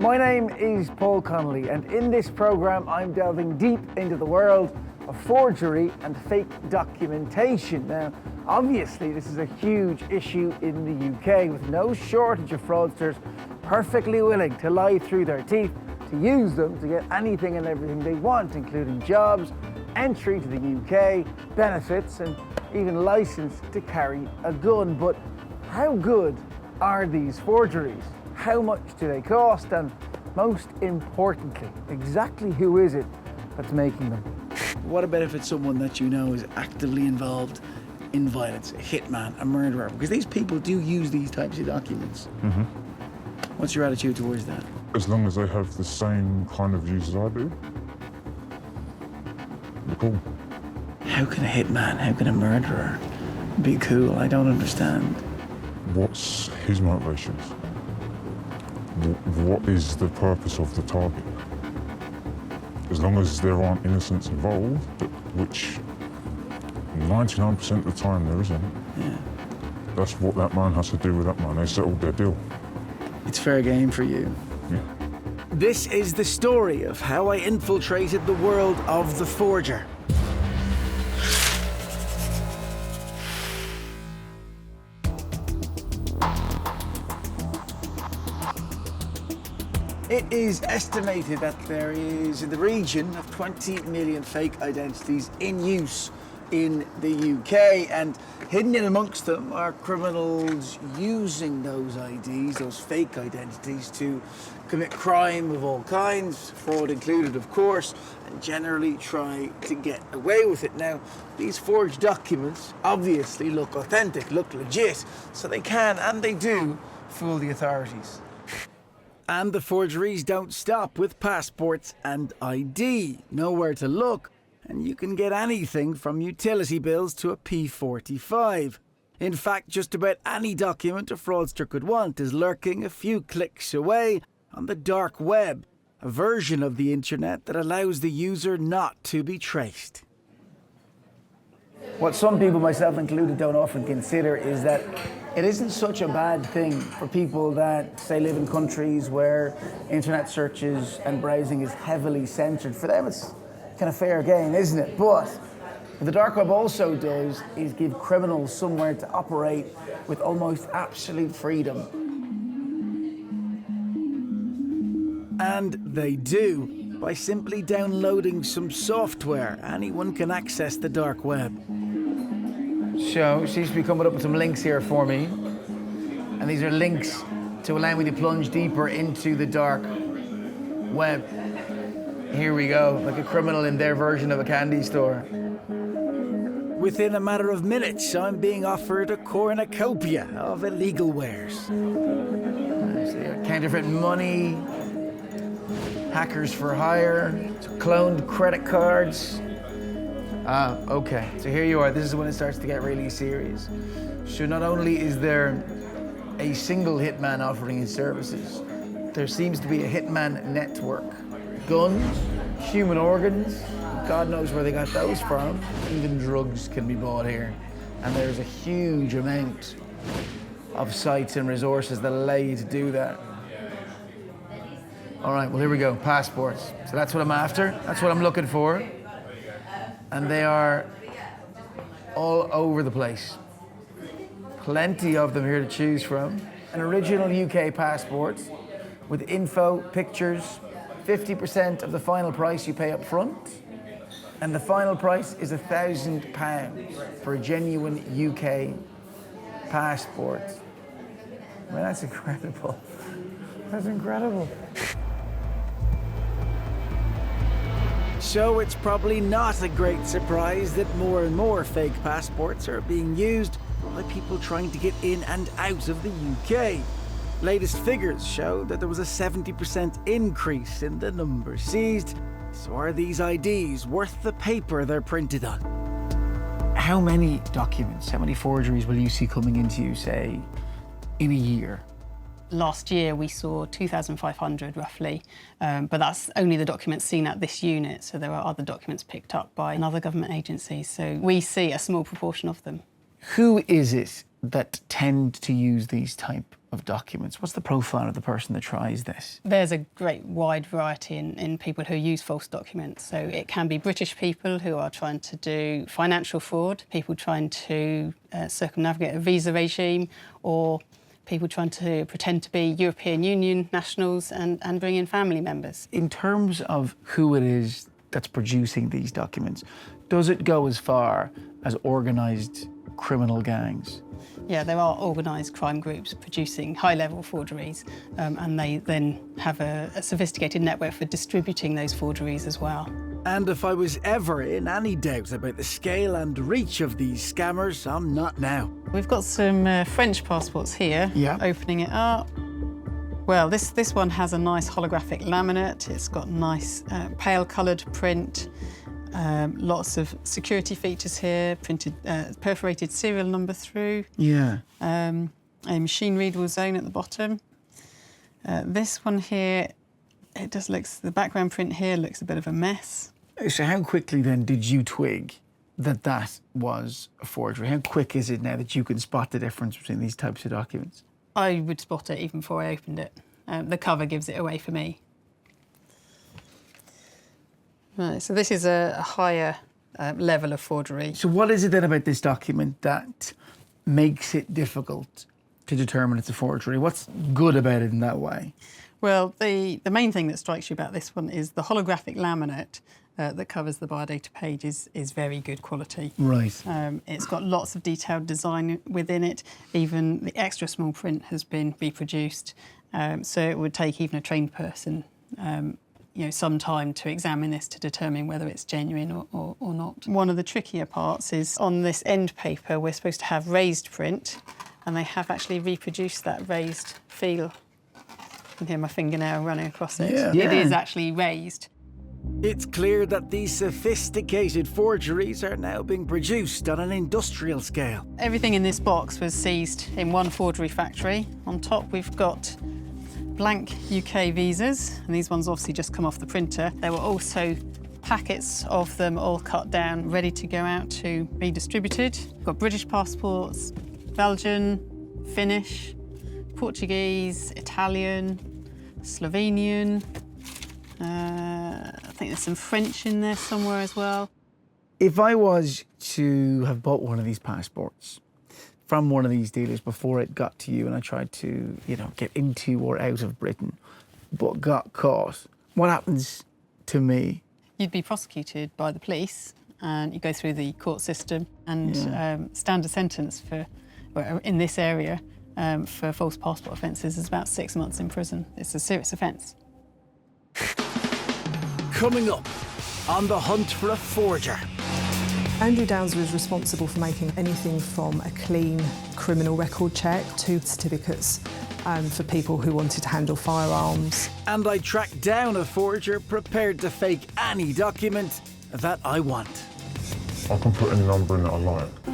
My name is Paul Connolly, and in this programme I'm delving deep into the world of forgery and fake documentation. Now, obviously this is a huge issue in the UK, with no shortage of fraudsters perfectly willing to lie through their teeth to use them to get anything and everything they want, including jobs, entry to the UK, benefits, and even license to carry a gun. But how good are these forgeries? How much do they cost? And most importantly, exactly who is it that's making them? What about if it's someone that you know is actively involved in violence, a hitman, a murderer? Because these people do use these types of documents. Mm-hmm. What's your attitude towards that? As long as they have the same kind of views as I do, they're cool. How can a hitman, how can a murderer be cool? I don't understand. What's his motivations? What is the purpose of the target? As long as there aren't innocents involved, which 99% of the time there isn't, yeah. That's what that man has to do with that man. They settled their deal. It's fair game for you. Yeah. This is the story of how I infiltrated the world of the forger. It is estimated that there is in the region of 20 million fake identities in use in the UK, and hidden in amongst them are criminals using those IDs, those fake identities, to commit crime of all kinds, fraud included of course, and generally try to get away with it. Now, these forged documents obviously look authentic, look legit, so they can, and they do, fool the authorities. And the forgeries don't stop with passports and ID. Nowhere to look, and you can get anything from utility bills to a P45. In fact, just about any document a fraudster could want is lurking a few clicks away on the dark web, a version of the internet that allows the user not to be traced. What some people, myself included, don't often consider is that it isn't such a bad thing for people that, say, live in countries where internet searches and browsing is heavily censored. For them, it's kind of fair game, isn't it? But what the dark web also does is give criminals somewhere to operate with almost absolute freedom. And they do. By simply downloading some software, anyone can access the dark web. So, she seems to be coming up with some links here for me. And these are links to allow me to plunge deeper into the dark web. Here we go, like a criminal in their version of a candy store. Within a matter of minutes, I'm being offered a cornucopia of illegal wares. Counterfeit money, hackers for hire, cloned credit cards. Okay, so here you are. This is when it starts to get really serious. So not only is there a single hitman offering his services, there seems to be a hitman network. Guns, human organs, God knows where they got those from. Even drugs can be bought here. And there's a huge amount of sites and resources that allow you to do that. All right, well, here we go, passports. So that's what I'm after, that's what I'm looking for. And they are all over the place. Plenty of them here to choose from. An original UK passport with info, pictures, 50% of the final price you pay up front. And the final price is £1,000 for a genuine UK passport. I mean, that's incredible. That's incredible. So it's probably not a great surprise that more and more fake passports are being used by people trying to get in and out of the UK. Latest figures show that there was a 70% increase in the number seized. So are these IDs worth the paper they're printed on? How many documents, how many forgeries will you see coming into you, say, in a year? Last year we saw 2,500 roughly, but that's only the documents seen at this unit, so there are other documents picked up by another government agency, so we see a small proportion of them. Who is it that tend to use these type of documents? What's the profile of the person that tries this? There's a great wide variety in people who use false documents. So it can be British people who are trying to do financial fraud, people trying to circumnavigate a visa regime, or people trying to pretend to be European Union nationals and bring in family members. In terms of who it is that's producing these documents, does it go as far as organised criminal gangs? Yeah, there are organised crime groups producing high-level forgeries, and they then have a sophisticated network for distributing those forgeries as well. And if I was ever in any doubt about the scale and reach of these scammers, I'm not now. We've got some French passports here. Yeah. Opening it up. Well, this one has a nice holographic laminate. It's got nice pale-coloured print. Lots of security features here, printed, perforated serial number through. Yeah. A machine readable zone at the bottom. This one here, it just looks, the background print here looks a bit of a mess. So how quickly then did you twig that that was a forgery? How quick is it now that you can spot the difference between these types of documents? I would spot it even before I opened it. The cover gives it away for me. Right, so this is a higher level of forgery. So what is it then about this document that makes it difficult to determine it's a forgery? What's good about it in that way? Well, the main thing that strikes you about this one is the holographic laminate that covers the biodata page is very good quality. Right. It's got lots of detailed design within it. Even the extra small print has been reproduced. So it would take even a trained person some time to examine this to determine whether it's genuine or not. One of the trickier parts is on this end paper, we're supposed to have raised print, and they have actually reproduced that raised feel. You can hear my fingernail running across it. Yeah. It is actually raised. It's clear that these sophisticated forgeries are now being produced on an industrial scale. Everything in this box was seized in one forgery factory. On top, we've got blank UK visas, and these ones obviously just come off the printer. There were also packets of them all cut down, ready to go out to be distributed. We've got British passports, Belgian, Finnish, Portuguese, Italian, Slovenian. I think there's some French in there somewhere as well. If I was to have bought one of these passports from one of these dealers before it got to you and I tried to, get into or out of Britain, but got caught, what happens to me? You'd be prosecuted by the police and you go through the court system and standard sentence in this area for false passport offences is about 6 months in prison. It's a serious offence. Coming up, on the hunt for a forger. Andrew Downs was responsible for making anything from a clean criminal record check to certificates for people who wanted to handle firearms. And I tracked down a forger prepared to fake any document that I want. I can put any number in that I like.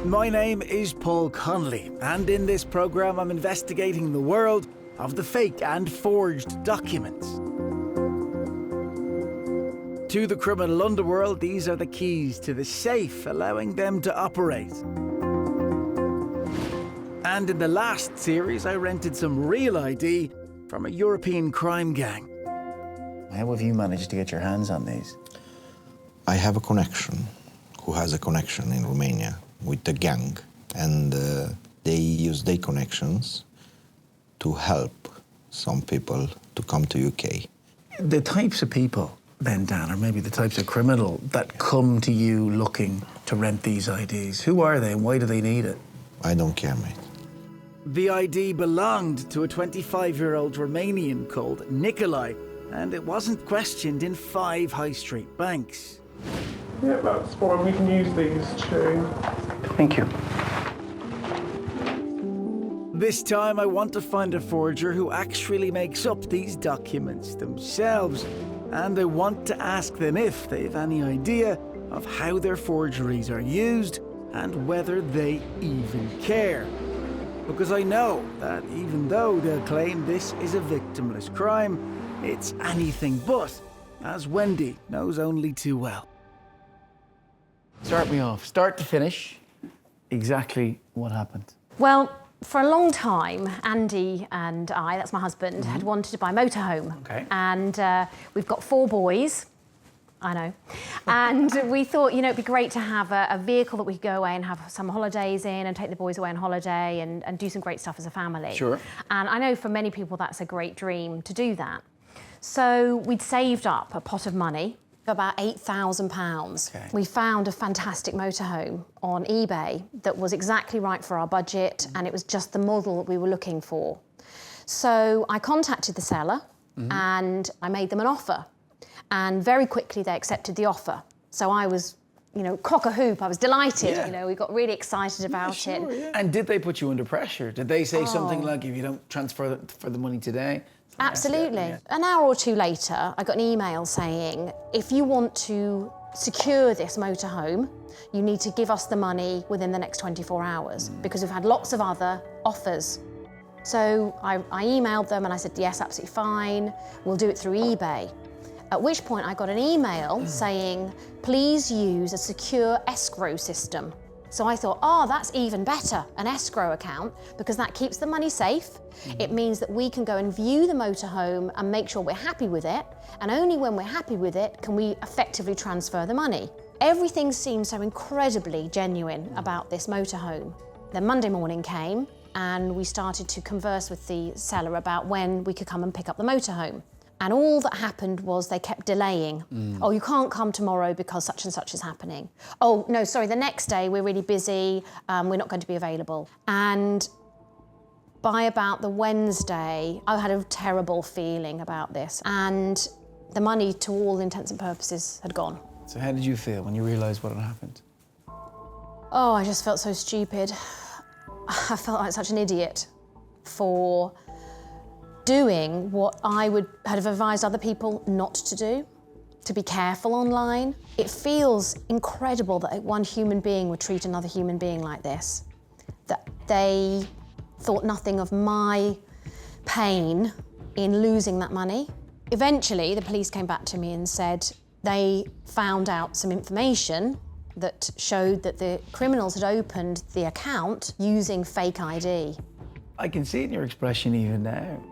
My name is Paul Connolly, and in this programme I'm investigating the world of the fake and forged documents. To the criminal underworld, these are the keys to the safe, allowing them to operate. And in the last series, I rented some real ID from a European crime gang. How have you managed to get your hands on these? I have a connection, who has a connection in Romania with the gang, and they use their connections to help some people to come to UK. The types of people then, Dan, or maybe the types of criminal that come to you looking to rent these IDs, who are they and why do they need it? I don't care, mate. The ID belonged to a 25-year-old Romanian called Nikolai, and it wasn't questioned in 5 high street banks. Yeah, that's fine. We can use these too. Thank you. This time I want to find a forger who actually makes up these documents themselves, and I want to ask them if they've any idea of how their forgeries are used and whether they even care. Because I know that even though they'll claim this is a victimless crime, it's anything but, as Wendy knows only too well. Start me off, start to finish. exactly what happened. Well, for a long time, Andy and I, that's my husband, had wanted to buy a motorhome. Okay. And we've got 4 boys. I know. And we thought, it'd be great to have a vehicle that we could go away and have some holidays in and take the boys away on holiday and do some great stuff as a family. Sure. And I know for many people that's a great dream to do that. So we'd saved up a pot of money, about £8,000. Okay. We found a fantastic motorhome on eBay that was exactly right for our budget, and it was just the model that we were looking for. So I contacted the seller and I made them an offer. And very quickly they accepted the offer. So I was, cock a hoop. I was delighted. Yeah. We got really excited about it. Yeah. And did they put you under pressure? Did they say something like, if you don't transfer for the money today? Absolutely. Yeah. An hour or two later, I got an email saying, if you want to secure this motorhome, you need to give us the money within the next 24 hours because we've had lots of other offers. So I emailed them and I said, yes, absolutely fine. We'll do it through eBay. At which point I got an email saying, please use a secure escrow system. So I thought, that's even better, an escrow account, because that keeps the money safe. It means that we can go and view the motorhome and make sure we're happy with it. And only when we're happy with it can we effectively transfer the money. Everything seemed so incredibly genuine about this motorhome. Then Monday morning came and we started to converse with the seller about when we could come and pick up the motorhome. And all that happened was they kept delaying. Oh, you can't come tomorrow because such and such is happening. Oh, no, sorry, the next day we're really busy, we're not going to be available. And by about the Wednesday, I had a terrible feeling about this. And the money, to all intents and purposes, had gone. So how did you feel when you realised what had happened? Oh, I just felt so stupid. I felt like such an idiot for doing what I would have advised other people not to do, to be careful online. It feels incredible that one human being would treat another human being like this, that they thought nothing of my pain in losing that money. Eventually, the police came back to me and said they found out some information that showed that the criminals had opened the account using fake ID. I can see it in your expression even now,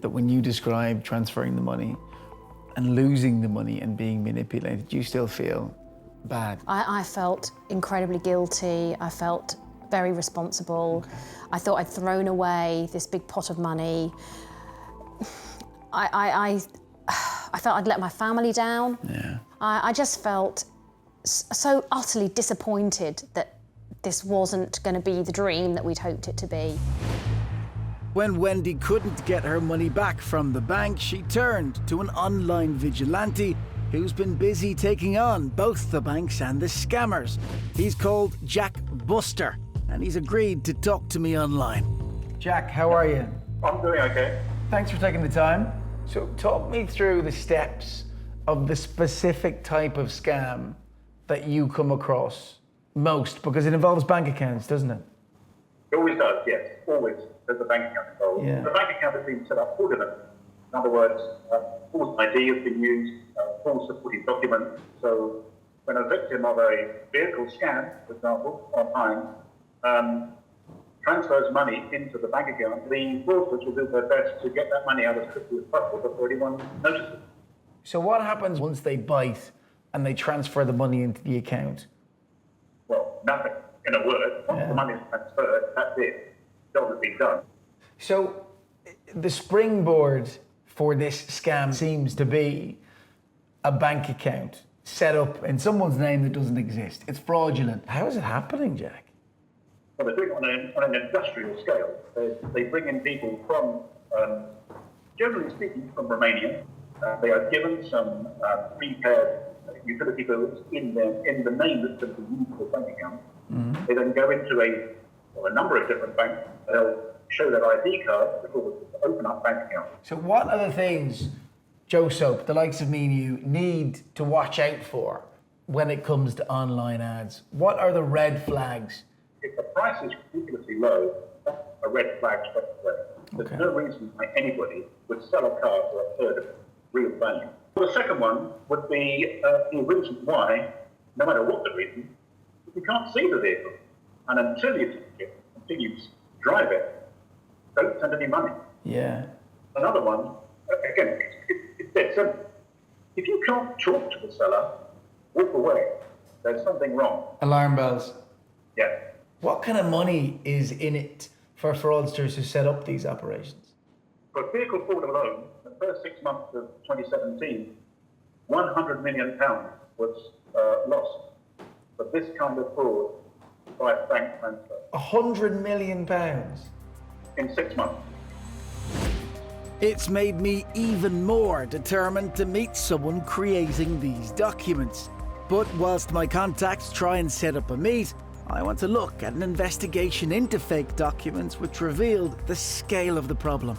that when you describe transferring the money and losing the money and being manipulated, you still feel bad. I felt incredibly guilty. I felt very responsible. Okay. I thought I'd thrown away this big pot of money. I felt I'd let my family down. Yeah. I just felt so utterly disappointed that this wasn't going to be the dream that we'd hoped it to be. When Wendy couldn't get her money back from the bank, she turned to an online vigilante who's been busy taking on both the banks and the scammers. He's called Jack Buster, and he's agreed to talk to me online. Jack, how are you? I'm doing okay. Thanks for taking the time. So talk me through the steps of the specific type of scam that you come across most, because it involves bank accounts, doesn't it? It always does, yes, always. There's a bank account involved. Yeah. The bank account has been set up fraudulent. In other words, false ID has been used, false supporting documents. So when a victim of a vehicle scam, for example, online, transfers money into the bank account, the fraudsters will do their best to get that money out as quickly as possible before anyone notices. So what happens once they bite and they transfer the money into the account? Well, nothing. In a word, once the money is transferred, that's it. Job has been done. So the springboard for this scam seems to be a bank account set up in someone's name that doesn't exist. It's fraudulent. How is it happening, Jack? Well, they're doing it on an industrial scale. They bring in people from, generally speaking, from Romania. They are given some prepaid utility bills in the name that's going to be used for the bank account. Mm-hmm. They then go into a number of different banks. They'll show their ID card before they open up bank accounts. So what are the things, Joe Soap, the likes of me and you, need to watch out for when it comes to online ads? What are the red flags? If the price is ridiculously low, that's a red flag straight away. There's no reason why anybody would sell a car for a third of real value. Well, the second one would be the reason why, no matter what the reason, you can't see the vehicle. And until you drive it, don't send any money. Yeah. Another one, again, it's dead simple. If you can't talk to the seller, walk away. There's something wrong. Alarm bells. Yeah. What kind of money is in it for fraudsters who set up these operations? For vehicle fraud alone, the first 6 months of 2017, £100 million was lost for this kind of fraud by bank transfer. £100 million? In 6 months. It's made me even more determined to meet someone creating these documents. But whilst my contacts try and set up a meet, I want to look at an investigation into fake documents which revealed the scale of the problem.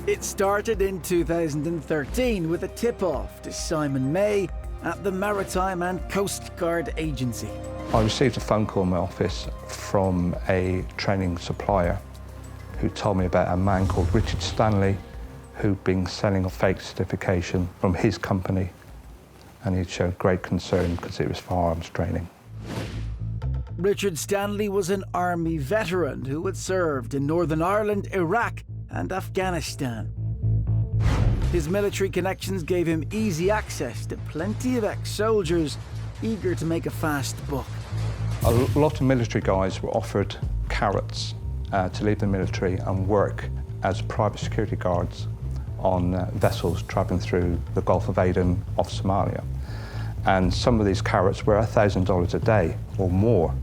It started in 2013 with a tip-off to Simon May at the Maritime and Coast Guard Agency. I received a phone call in my office from a training supplier who told me about a man called Richard Stanley who'd been selling a fake certification from his company, and he'd showed great concern because it was firearms training. Richard Stanley was an army veteran who had served in Northern Ireland, Iraq and Afghanistan. His military connections gave him easy access to plenty of ex-soldiers eager to make a fast buck. A lot of military guys were offered carrots to leave the military and work as private security guards on vessels travelling through the Gulf of Aden off Somalia. And some of these carrots were $1,000 a day or more.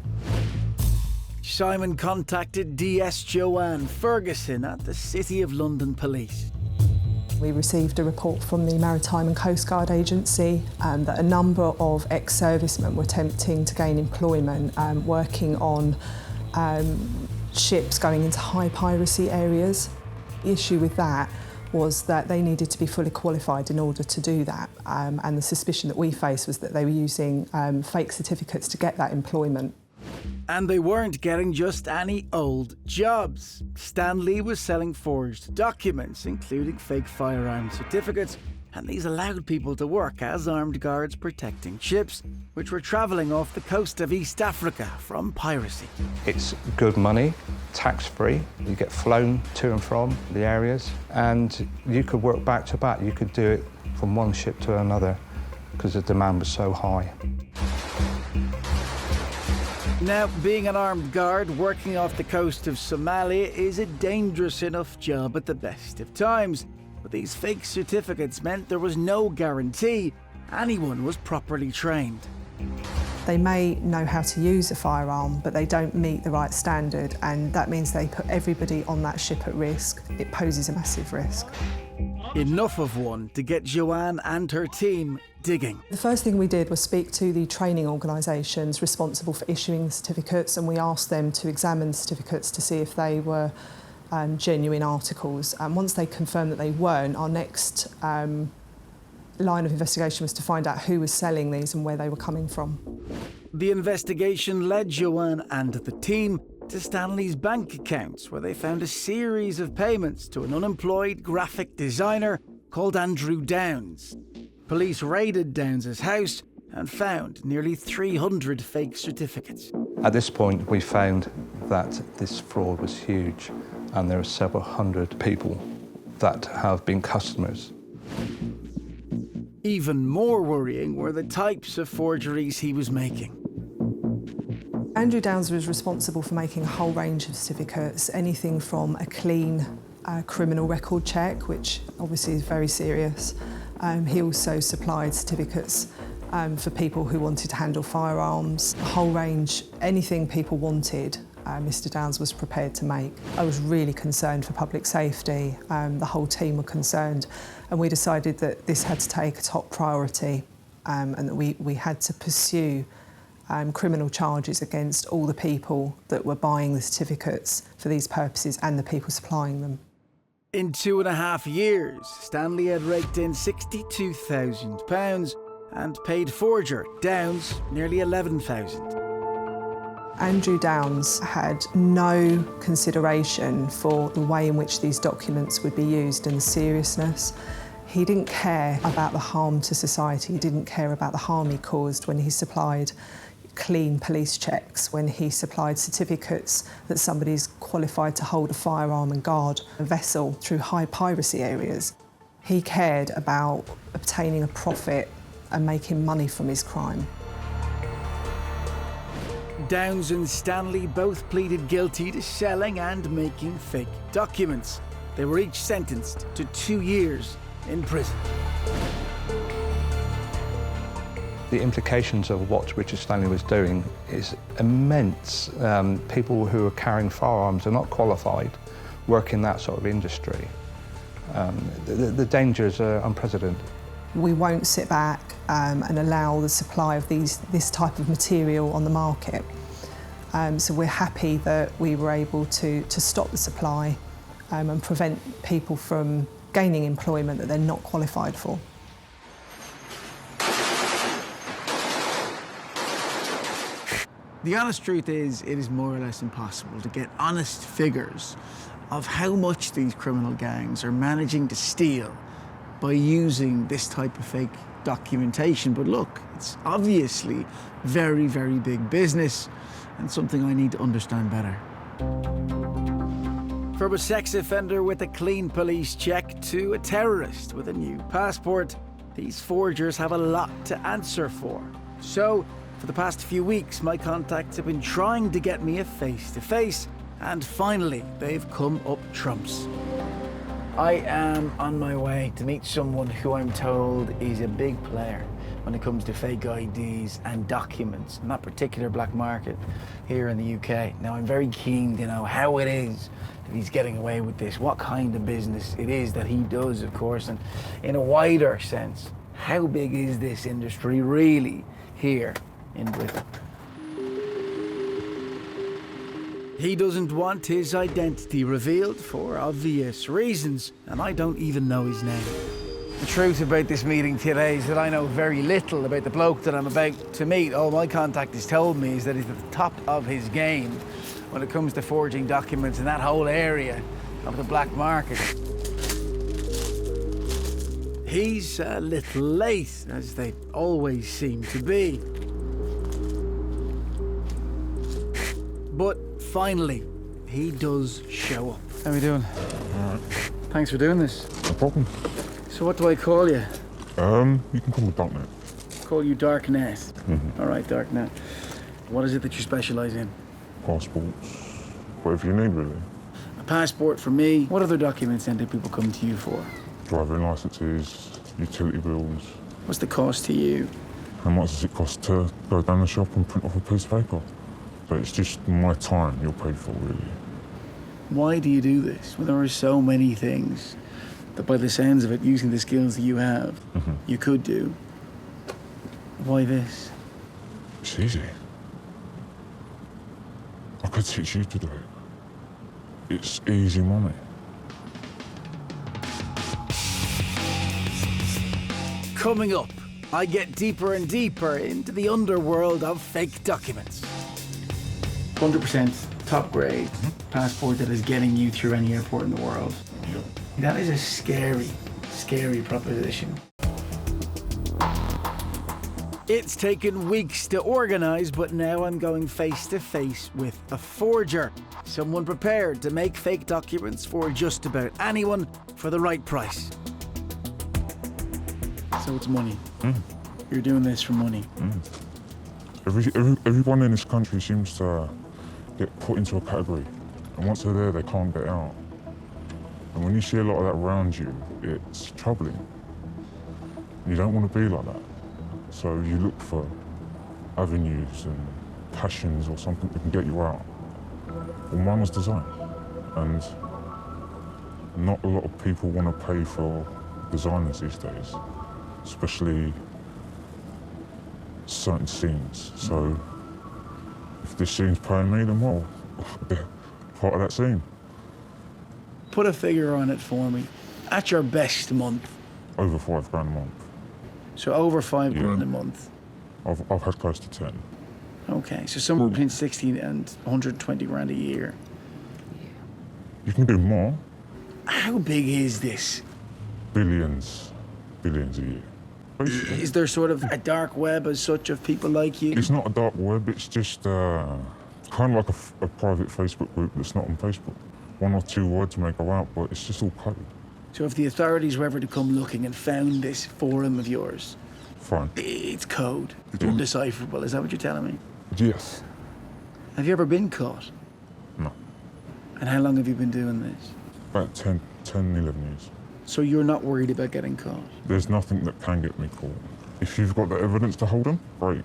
Simon contacted DS Joanne Ferguson at the City of London Police. We received a report from the Maritime and Coast Guard Agency that a number of ex-servicemen were attempting to gain employment working on ships going into high piracy areas. The issue with that was that they needed to be fully qualified in order to do that, and the suspicion that we faced was that they were using fake certificates to get that employment. And they weren't getting just any old jobs. Stanley was selling forged documents, including fake firearm certificates, and these allowed people to work as armed guards protecting ships which were travelling off the coast of East Africa from piracy. It's good money, tax-free. You get flown to and from the areas, and you could work back to back. You could do it from one ship to another because the demand was so high. Now, being an armed guard working off the coast of Somalia is a dangerous enough job at the best of times. But these fake certificates meant there was no guarantee anyone was properly trained. They may know how to use a firearm, but they don't meet the right standard, and that means they put everybody on that ship at risk. It poses a massive risk. Enough of one to get Joanne and her team digging. The first thing we did was speak to the training organisations responsible for issuing the certificates, and we asked them to examine the certificates to see if they were genuine articles. And once they confirmed that they weren't, our next line of investigation was to find out who was selling these and where they were coming from. The investigation led Joanne and the team to Stanley's bank accounts, where they found a series of payments to an unemployed graphic designer called Andrew Downs. Police raided Downs' house and found nearly 300 fake certificates. At this point, we found that this fraud was huge, and there are several hundred people that have been customers. Even more worrying were the types of forgeries he was making. Andrew Downs was responsible for making a whole range of certificates, anything from a clean criminal record check, which obviously is very serious. He also supplied certificates for people who wanted to handle firearms. A whole range, anything people wanted, Mr Downs was prepared to make. I was really concerned for public safety. The whole team were concerned, and we decided that this had to take a top priority, and that we had to pursue criminal charges against all the people that were buying the certificates for these purposes and the people supplying them. In 2.5 years, Stanley had raked in £62,000 and paid forger Downs nearly £11,000. Andrew Downs had no consideration for the way in which these documents would be used and the seriousness. He didn't care about the harm to society. He didn't care about the harm he caused when he supplied clean police checks when he supplied certificates that somebody's qualified to hold a firearm and guard a vessel through high piracy areas. He cared about obtaining a profit and making money from his crime. Downs and Stanley both pleaded guilty to selling and making fake documents. They were each sentenced to 2 years in prison. The implications of what Richard Stanley was doing is immense. People who are carrying firearms are not qualified, work in that sort of industry. The dangers are unprecedented. We won't sit back and allow the supply of this type of material on the market. So we're happy that we were able to stop the supply and prevent people from gaining employment that they're not qualified for. The honest truth is, it is more or less impossible to get honest figures of how much these criminal gangs are managing to steal by using this type of fake documentation. But look, it's obviously very, very big business and something I need to understand better. From a sex offender with a clean police check to a terrorist with a new passport, these forgers have a lot to answer for. So, for the past few weeks, my contacts have been trying to get me a face-to-face, and finally, they've come up trumps. I am on my way to meet someone who I'm told is a big player when it comes to fake IDs and documents in that particular black market here in the UK. Now, I'm very keen to know how it is that he's getting away with this, what kind of business it is that he does, of course, and in a wider sense, how big is this industry really here in Britain? He doesn't want his identity revealed for obvious reasons, and I don't even know his name. The truth about this meeting today is that I know very little about the bloke that I'm about to meet. All my contact has told me is that he's at the top of his game when it comes to forging documents in that whole area of the black market. He's a little late, as they always seem to be. But finally, he does show up. How are we doing? All right. Thanks for doing this. No problem. So what do I call you? You can call me Darknet. Call you Darknet. Mm-hmm. All right, Darknet. What is it that you specialise in? Passports, whatever you need, really. A passport for me. What other documents then do people come to you for? Driving licenses, utility bills. What's the cost to you? How much does it cost to go down the shop and print off a piece of paper? But it's just my time you're paid for, really. Why do you do this when there are so many things that, by the sounds of it, using the skills that you have, you could do? Why this? It's easy. I could teach you to do it. It's easy money. Coming up, I get deeper and deeper into the underworld of fake documents. 100% top grade passport that is getting you through any airport in the world. That is a scary, scary proposition. It's taken weeks to organise, but now I'm going face to face with a forger. Someone prepared to make fake documents for just about anyone for the right price. So it's money. You're doing this for money. Everyone in this country seems to get put into a category, and once they're there, they can't get out. And when you see a lot of that around you, it's troubling. You don't want to be like that. So you look for avenues and passions or something that can get you out. Well, mine was design, and not a lot of people want to pay for designers these days, especially certain scenes. So if this scene's paying me, then well, they're part of that scene. Put a figure on it for me. At your best month. Over £5 grand a month. So over £5 grand a month. I've had close to 10. Okay, so somewhere between 60 and 120 grand a year. You can do more. How big is this? Billions a year. Basically. Is there sort of a dark web as such of people like you? It's not a dark web, it's just kind of like a private Facebook group that's not on Facebook. 1 or 2 words may go out, but it's just all code. So if the authorities were ever to come looking and found this forum of yours, Fine. it's code. It's undecipherable. Is that what you're telling me? Yes. Have you ever been caught? No. And how long have you been doing this? About 10, 11 years. So you're not worried about getting caught? There's nothing that can get me caught. If you've got the evidence to hold them, great.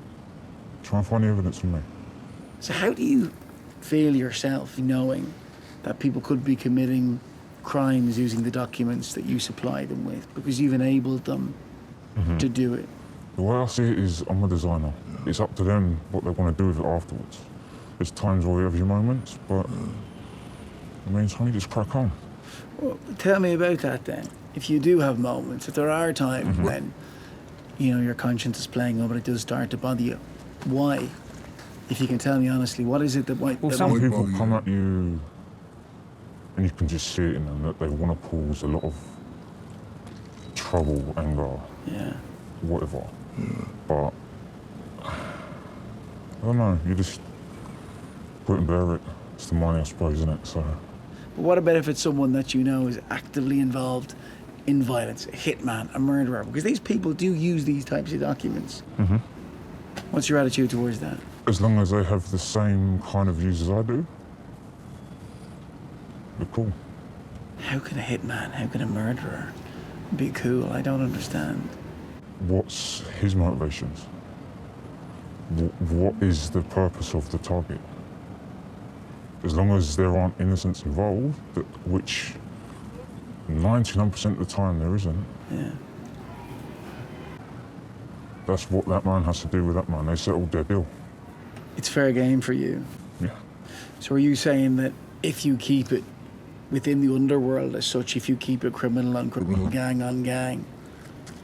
Try and find the evidence for me. So how do you feel yourself knowing that people could be committing crimes using the documents that you supply them with because you've enabled them to do it? The way I see it is I'm a designer. It's up to them what they want to do with it afterwards. There's times where you have your moments, but I mean, something just crack on. Well, tell me about that then. If you do have moments, if there are times when, you know, your conscience is playing up and it does start to bother you, why? If you can tell me honestly, what is it that might... Well, some people come at you and you can just see it in them that they want to cause a lot of trouble, anger, whatever. But, I don't know, you just put and bear it. It's the money, I suppose, isn't it? So. But what about if it's someone that you know is actively involved in violence, a hitman, a murderer? Because these people do use these types of documents. What's your attitude towards that? As long as they have the same kind of views as I do, they're cool. How can a hitman, how can a murderer be cool? I don't understand. What's his motivations? What is the purpose of the target? As long as there aren't innocents involved, which 99% of the time there isn't. Yeah. That's what that man has to do with that man. They settled their deal. It's fair game for you. Yeah. So are you saying that if you keep it within the underworld as such, if you keep it criminal on criminal, gang on gang,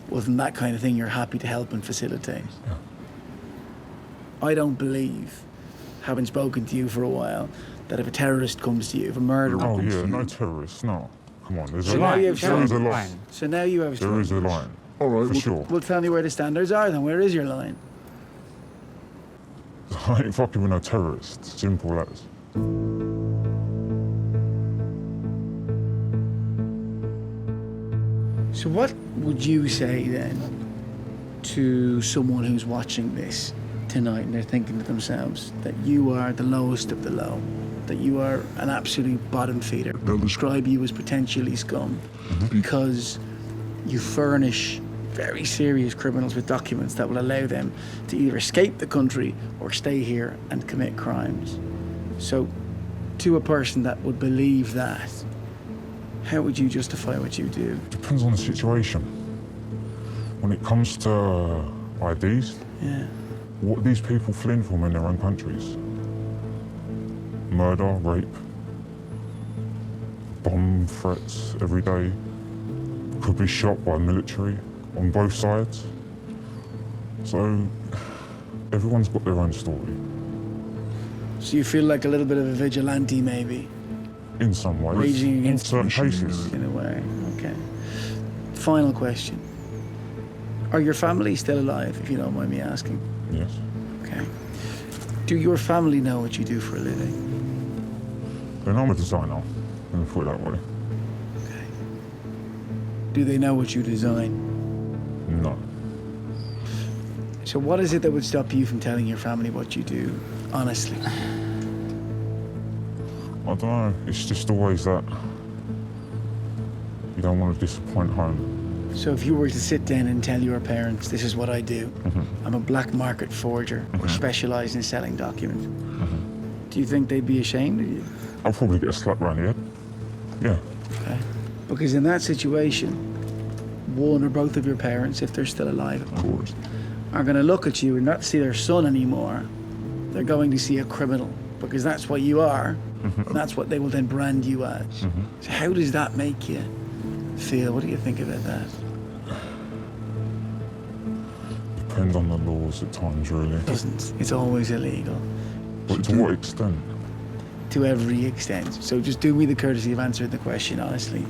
wasn't that kind of thing you're happy to help and facilitate? Yeah. I don't believe, having spoken to you for a while, that if a terrorist comes to you, if a murderer Oh comes yeah, to you... no terrorists, no. Come on, there's So a now line. you have There is a standards. line. So now you have There is a standards. line. All right, for sure. Well, tell me where the standards are then. Where is your line? I ain't fucking with no terrorists. Simple as. So what would you say then to someone who's watching this tonight and they're thinking to themselves that you are the lowest of the low, that you are an absolute bottom feeder? They'll describe you as potentially scum because you furnish very serious criminals with documents that will allow them to either escape the country or stay here and commit crimes. So to a person that would believe that, how would you justify what you do? Depends on the situation. When it comes to IDs, what are these people fleeing from in their own countries? Murder, rape, bomb threats every day. Could be shot by military on both sides. So everyone's got their own story. So you feel like a little bit of a vigilante maybe? In some ways. Raging against certain cases. in a way, okay. Final question. Are your family still alive, if you don't mind me asking? Yes. Okay. Do your family know what you do for a living? And I'm a designer, let me put it that way. Okay. Do they know what you design? No. So what is it that would stop you from telling your family what you do, honestly? I don't know, it's just always that you don't want to disappoint home. So if you were to sit down and tell your parents, this is what I do, I'm a black market forger or specialise in selling documents, do you think they'd be ashamed of you? I'll probably get a slap round the head. Yeah. Okay. Because in that situation, one or both of your parents, if they're still alive, of course, are going to look at you and not see their son anymore. They're going to see a criminal because that's what you are. And that's what they will then brand you as. So how does that make you feel? What do you think about that? Depends on the laws at times, really. It doesn't. It's always illegal. But to what extent? To every extent. So just do me the courtesy of answering the question honestly.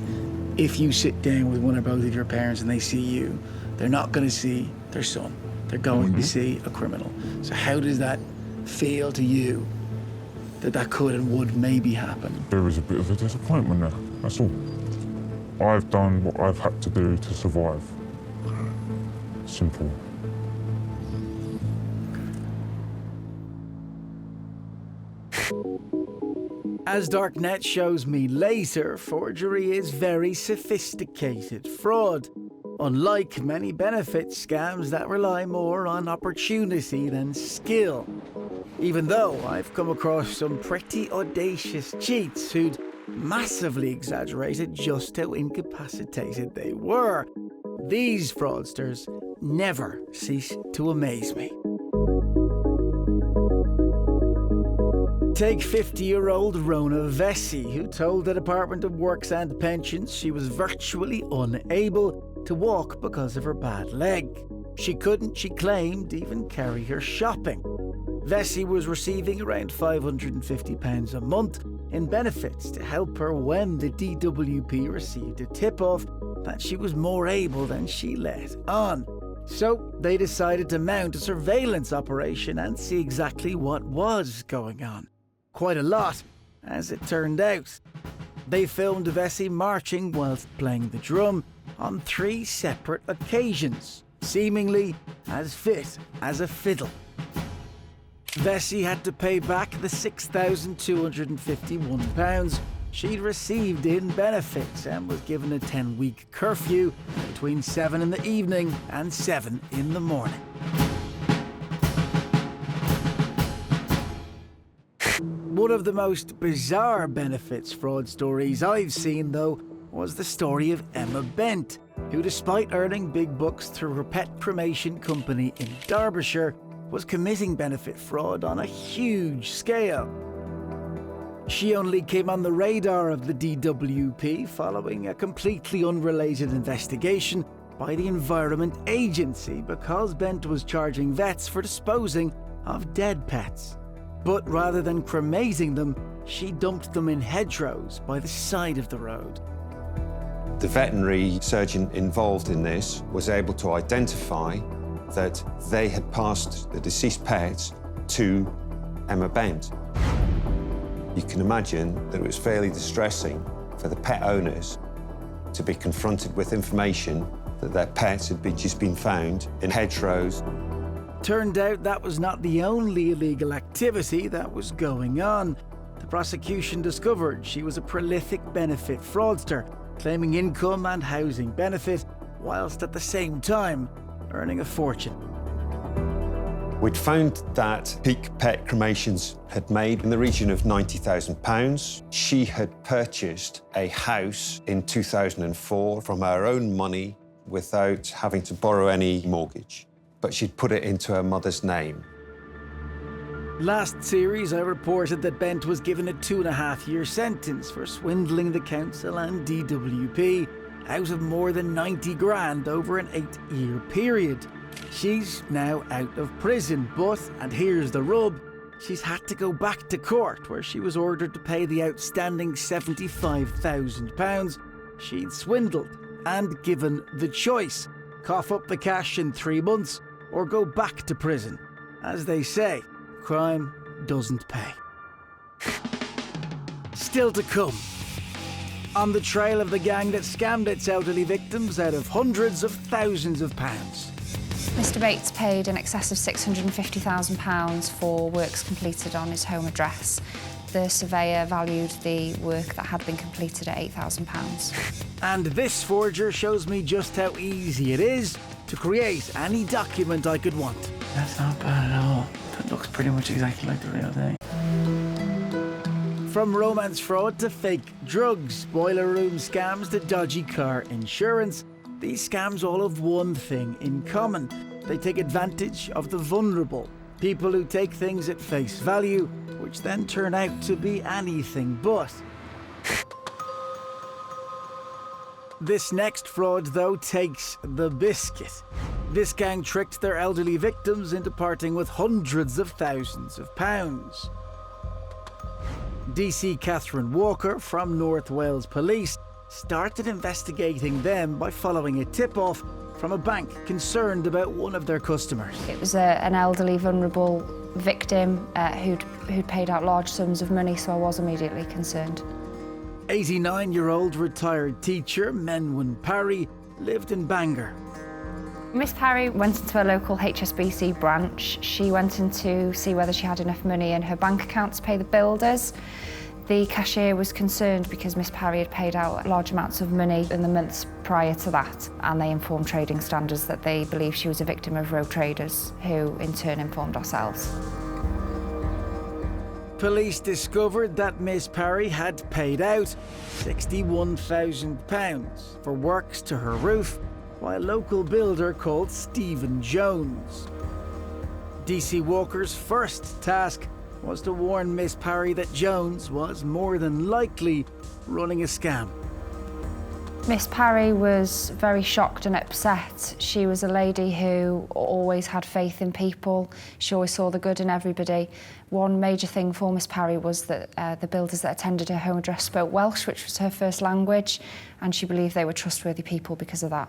If you sit down with one or both of your parents and they see you they're not going to see their son. They're going to see a criminal. So how does that feel to you that could and would maybe happen? There is a bit of a disappointment there, that's all. I've done what I've had to do to survive. Simple. As Darknet shows me later, forgery is very sophisticated fraud, unlike many benefit scams that rely more on opportunity than skill. Even though I've come across some pretty audacious cheats who'd massively exaggerated just how incapacitated they were, these fraudsters never cease to amaze me. Take 50-year-old Rona Vesey, who told the Department of Works and Pensions she was virtually unable to walk because of her bad leg. She couldn't, she claimed, even carry her shopping. Vesey was receiving around £550 a month in benefits to help her when the DWP received a tip-off that she was more able than she let on. So they decided to mount a surveillance operation and see exactly what was going on. Quite a lot, as it turned out. They filmed Vesey marching whilst playing the drum on 3 separate occasions, seemingly as fit as a fiddle. Vesey had to pay back the £6,251 she'd received in benefits and was given a 10-week curfew between 7 in the evening and 7 in the morning. One of the most bizarre benefits fraud stories I've seen, though, was the story of Emma Bent, who, despite earning big bucks through her pet cremation company in Derbyshire, was committing benefit fraud on a huge scale. She only came on the radar of the DWP following a completely unrelated investigation by the Environment Agency because Bent was charging vets for disposing of dead pets. But rather than cremating them, she dumped them in hedgerows by the side of the road. The veterinary surgeon involved in this was able to identify that they had passed the deceased pets to Emma Bent. You can imagine that it was fairly distressing for the pet owners to be confronted with information that their pets had just been found in hedgerows. Turned out that was not the only illegal activity that was going on. The prosecution discovered she was a prolific benefit fraudster, claiming income and housing benefit, whilst at the same time earning a fortune. We'd found that Peak Pet Cremations had made in the region of £90,000. She had purchased a house in 2004 from her own money without having to borrow any mortgage, but she'd put it into her mother's name. Last series, I reported that Bent was given a 2.5-year sentence for swindling the council and DWP out of more than 90 grand over an 8-year period. She's now out of prison, but, and here's the rub, she's had to go back to court where she was ordered to pay the outstanding £75,000 she'd swindled and given the choice: cough up the cash in 3 months or go back to prison. As they say, crime doesn't pay. Still to come. On the trail of the gang that scammed its elderly victims out of hundreds of thousands of pounds. Mr Bates paid in excess of £650,000 for works completed on his home address. The surveyor valued the work that had been completed at £8,000. And this forger shows me just how easy it is to create any document I could want. That's not bad at all. That looks pretty much exactly like the real thing. From romance fraud to fake drugs, boiler room scams to dodgy car insurance, these scams all have one thing in common. They take advantage of the vulnerable, people who take things at face value, which then turn out to be anything but. This next fraud, though, takes the biscuit. This gang tricked their elderly victims into parting with hundreds of thousands of pounds. DC Catherine Walker from North Wales Police started investigating them by following a tip-off from a bank concerned about one of their customers. It was an elderly, vulnerable victim who'd paid out large sums of money, so I was immediately concerned. 89-year-old retired teacher Menwyn Parry lived in Bangor. Miss Parry went into a local HSBC branch. She went in to see whether she had enough money in her bank account to pay the builders. The cashier was concerned because Miss Parry had paid out large amounts of money in the months prior to that, and they informed Trading Standards that they believed she was a victim of rogue traders, who in turn informed ourselves. Police discovered that Miss Parry had paid out £61,000 for works to her roof by a local builder called Stephen Jones. DC Walker's first task was to warn Miss Parry that Jones was more than likely running a scam. Miss Parry was very shocked and upset. She was a lady who always had faith in people. She always saw the good in everybody. One major thing for Miss Parry was that the builders that attended her home address spoke Welsh, which was her first language, and she believed they were trustworthy people because of that.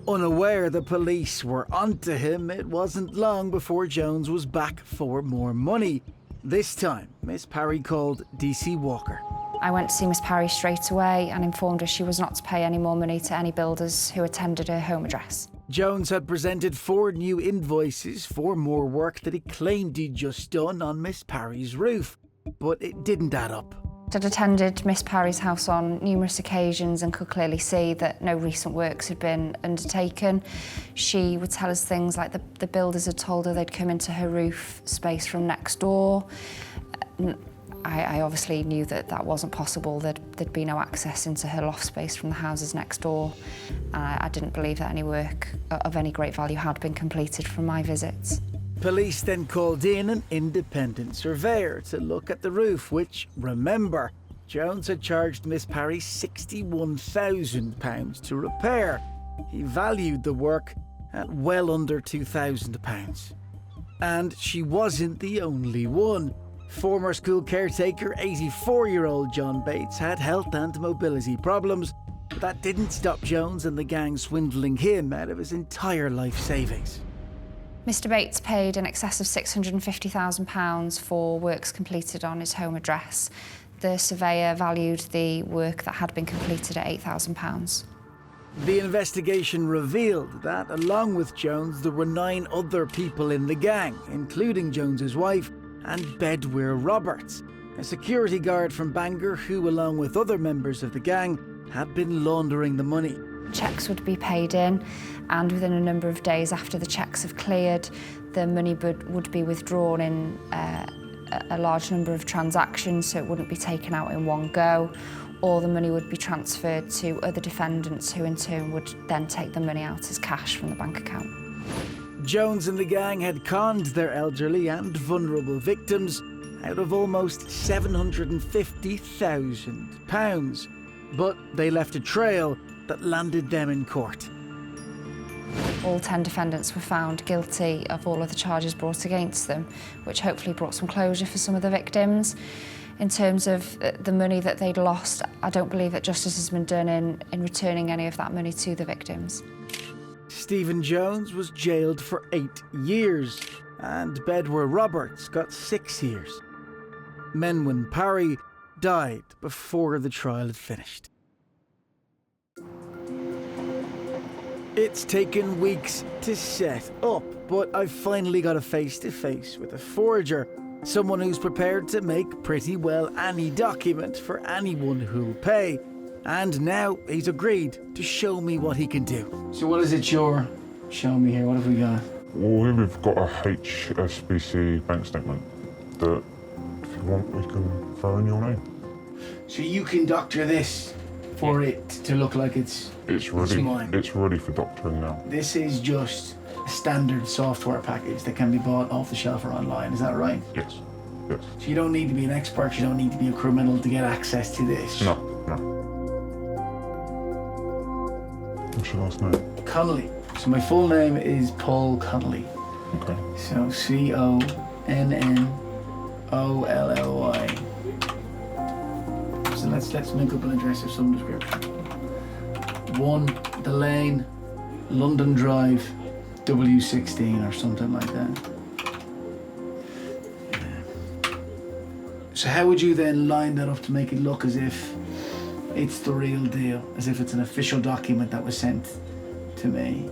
Unaware the police were onto him, it wasn't long before Jones was back for more money. This time, Miss Parry called DC Walker. I went to see Miss Parry straight away and informed her she was not to pay any more money to any builders who attended her home address. Jones had presented 4 new invoices for more work that he claimed he'd just done on Miss Parry's roof, but it didn't add up. I'd attended Miss Parry's house on numerous occasions and could clearly see that no recent works had been undertaken. She would tell us things like the builders had told her they'd come into her roof space from next door. I obviously knew that that wasn't possible, that there'd be no access into her loft space from the houses next door. I didn't believe that any work of any great value had been completed from my visits. Police then called in an independent surveyor to look at the roof, which, remember, Jones had charged Miss Parry £61,000 to repair. He valued the work at well under £2,000. And she wasn't the only one. Former school caretaker, 84-year-old John Bates had health and mobility problems, but that didn't stop Jones and the gang swindling him out of his entire life savings. Mr Bates paid in excess of £650,000 for works completed on his home address. The surveyor valued the work that had been completed at £8,000. The investigation revealed that, along with Jones, there were 9 other people in the gang, including Jones's wife and Bedwyr Roberts, a security guard from Bangor who, along with other members of the gang, had been laundering the money. Cheques would be paid in, and within a number of days after the cheques have cleared, the money would be withdrawn in a large number of transactions, so it wouldn't be taken out in one go, or the money would be transferred to other defendants who in turn would then take the money out as cash from the bank account. Jones and the gang had conned their elderly and vulnerable victims out of almost £750,000, but they left a trail that landed them in court. All 10 defendants were found guilty of all of the charges brought against them, which hopefully brought some closure for some of the victims. In terms of the money that they'd lost, I don't believe that justice has been done in returning any of that money to the victims. Stephen Jones was jailed for 8 years, and Bedwyr Roberts got 6 years. Menwyn Parry died before the trial had finished. It's taken weeks to set up, but I've finally got a face-to-face with a forger, someone who's prepared to make pretty well any document for anyone who'll pay. And now he's agreed to show me what he can do. So what is it you're showing me here? What have we got? Well, here we've got a HSBC bank statement that, if you want, we can throw in your name. So you can doctor this for it to look like it's mine. It's ready for doctoring now. This is just a standard software package that can be bought off the shelf or online, is that right? Yes, yes. So you don't need to be an expert, you don't need to be a criminal to get access to this? No, no. What's your last name? Connolly. So my full name is Paul Connolly. Okay. So C-O-N-N-O-L-L-Y. So let's make up an address of some description. 1, The Lane, London Drive, W16 or something like that. So how would you then line that up to make it look as if it's the real deal, as if it's an official document that was sent to me?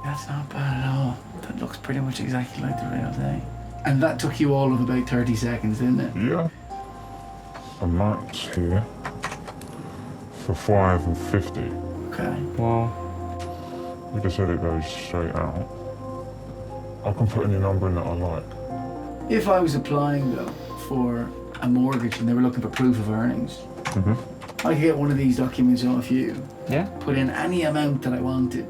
That's not bad at all. That looks pretty much exactly like the real thing. And that took you all of about 30 seconds, didn't it? Yeah. Amounts here for 5 and 50. Okay. Well, we just said it goes straight out. I can put any number in that I like. If I was applying though for a mortgage and they were looking for proof of earnings, I could get one of these documents off you. Yeah. Put in any amount that I wanted,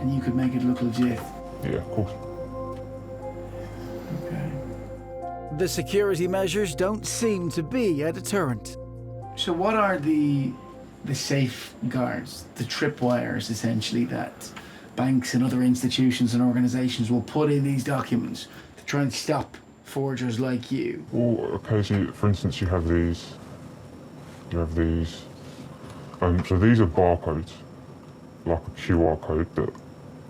and you could make it look legit. Yeah, of course. Okay. The security measures don't seem to be a deterrent. So what are the safeguards, the tripwires essentially that banks and other institutions and organizations will put in these documents to try and stop forgers like you? Well, occasionally, for instance, you have these. You have these. So these are barcodes, like a QR code that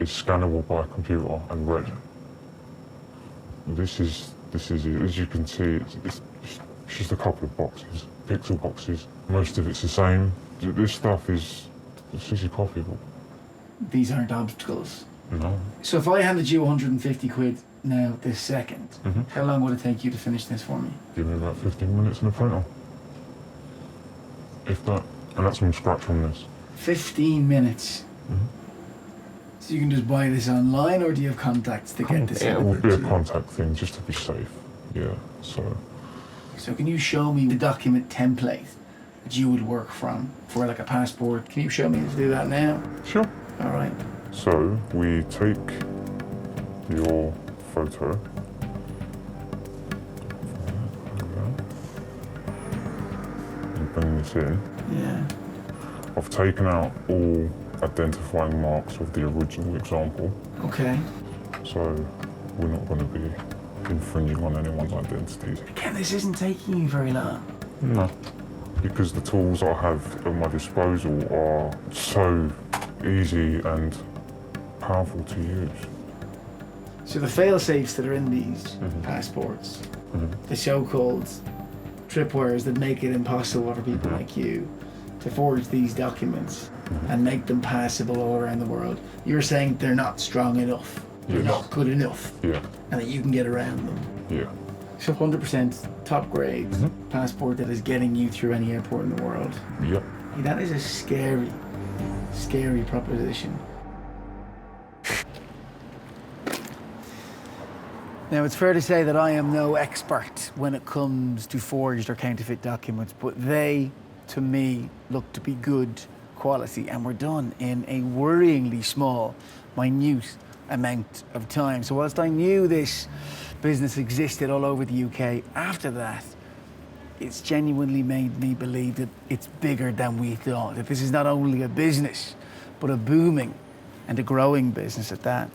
is scannable by a computer and read. This is as you can see, it's just a couple of boxes, pixel boxes. Most of it's the same. This stuff is easily copyable. These aren't obstacles. No. So if I handed you 150 quid now this second, how long would it take you to finish this for me? Give me about 15 minutes in the printer. If that, and that's from scratch on this. 15 minutes. So you can just buy this online, or do you have contacts to get this? It would be a contact thing just to be safe. Yeah. So can you show me the document template that you would work from for like a passport? Can you show me how to do that now? Sure. All right. So we take your photo. And bring this in. Yeah. I've taken out all identifying marks of the original example. Okay. So we're not going to be infringing on anyone's identities. Again, this isn't taking you very long. No. Because the tools I have at my disposal are so easy and powerful to use. So the fail-safes that are in these passports, the so-called tripwires that make it impossible for people like you to forge these documents and make them passable all around the world, you're saying they're not strong enough, they're not good enough, Yeah. and that you can get around them. Yeah. So 100% top grade passport that is getting you through any airport in the world. Yep. That is a scary, scary proposition. Now, it's fair to say that I am no expert when it comes to forged or counterfeit documents, but they, to me, look to be good quality and were done in a worryingly small, minute amount of time. So whilst I knew this business existed all over the UK, after that, it's genuinely made me believe that it's bigger than we thought, that this is not only a business, but a booming and a growing business at that.